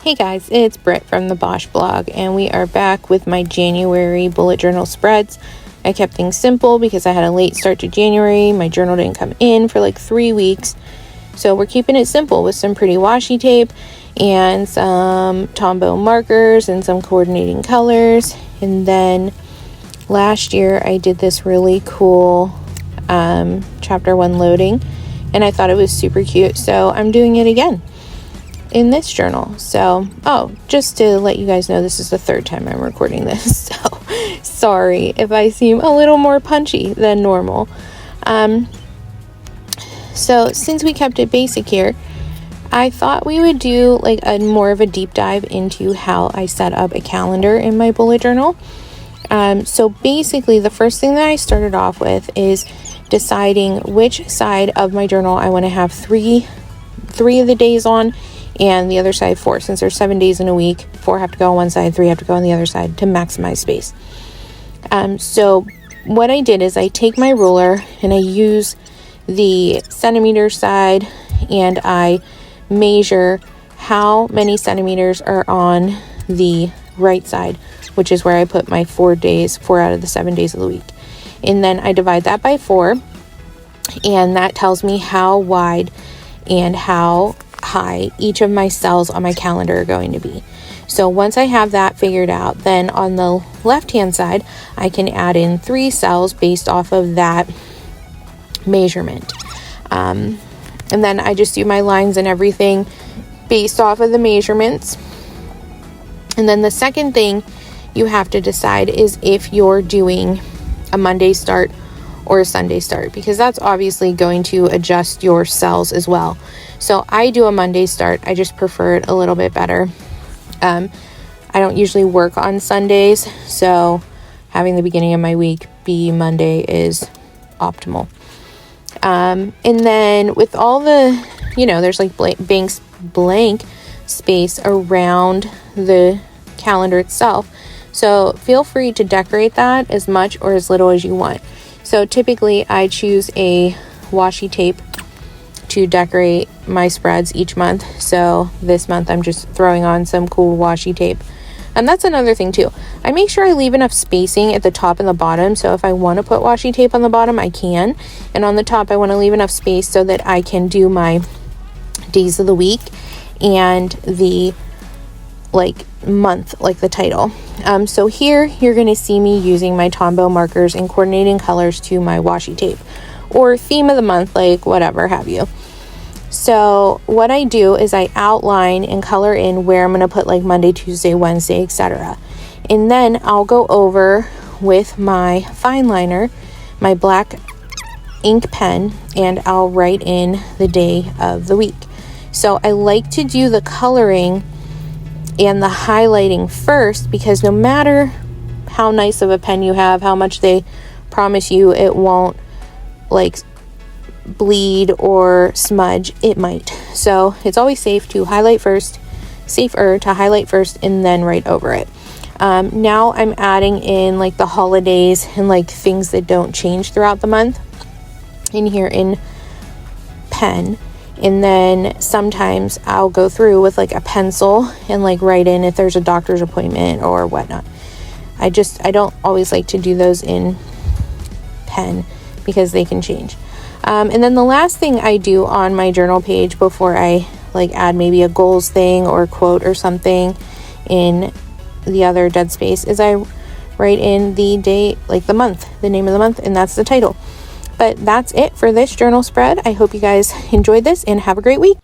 Hey guys, it's Britt from the Bosch blog, and we are back with my January bullet journal spreads. I kept things simple because I had a late start to January. My journal didn't come in for like 3 weeks. So we're keeping it simple with some pretty washi tape and some Tombow markers and some coordinating colors. And then last year I did this really cool chapter 1 loading, and I thought it was super cute. So I'm doing it again in this journal. So, just to let you guys know, this is the third time I'm recording this, so sorry if I seem a little more punchy than normal. So since we kept it basic here, I thought we would do like a more of a deep dive into how I set up a calendar in my bullet journal. So basically the first thing that I started off with is deciding which side of my journal I want to have three of the days on, and the other side 4. Since there's 7 days in a week, 4 have to go on one side, 3 have to go on the other side to maximize space. So what I did is I take my ruler and I use the centimeter side, and I measure how many centimeters are on the right side, which is where I put my 4 days, 4 out of the 7 days of the week. And then I divide that by 4, and that tells me how wide and how high each of my cells on my calendar are going to be. So once I have that figured out, then on the left hand side I can add in 3 cells based off of that measurement, and then I just do my lines and everything based off of the measurements. And then the second thing you have to decide is if you're doing a Monday start or a Sunday start, because that's obviously going to adjust your cells as well. So I do a Monday start. I just prefer it a little bit better. I don't usually work on Sundays, so having the beginning of my week be Monday is optimal. And then with all the, there's like blank space around the calendar itself. So feel free to decorate that as much or as little as you want. So typically I choose a washi tape to decorate my spreads each month. So this month I'm just throwing on some cool washi tape. And that's another thing too. I make sure I leave enough spacing at the top and the bottom. So if I want to put washi tape on the bottom, I can. And on the top, I want to leave enough space so that I can do my days of the week and the month, like the title. So here you're going to see me using my Tombow markers and coordinating colors to my washi tape, or theme of the month, like whatever have you. So what I do is I outline and color in where I'm going to put like Monday, Tuesday, Wednesday, etc. And then I'll go over with my fine liner, my black ink pen, and I'll write in the day of the week. So I like to do the coloring and the highlighting first, because no matter how nice of a pen you have, how much they promise you it won't like bleed or smudge, it might. So it's always safer to highlight first and then write over it. Now I'm adding in like the holidays and like things that don't change throughout the month in here in pen. And then sometimes I'll go through with like a pencil and like write in if there's a doctor's appointment or whatnot. I don't always like to do those in pen because they can change. And then the last thing I do on my journal page before I like add maybe a goals thing or a quote or something in the other dead space is I write in the date, like the month, the name of the month, and that's the title. But that's it for this journal spread. I hope you guys enjoyed this and have a great week.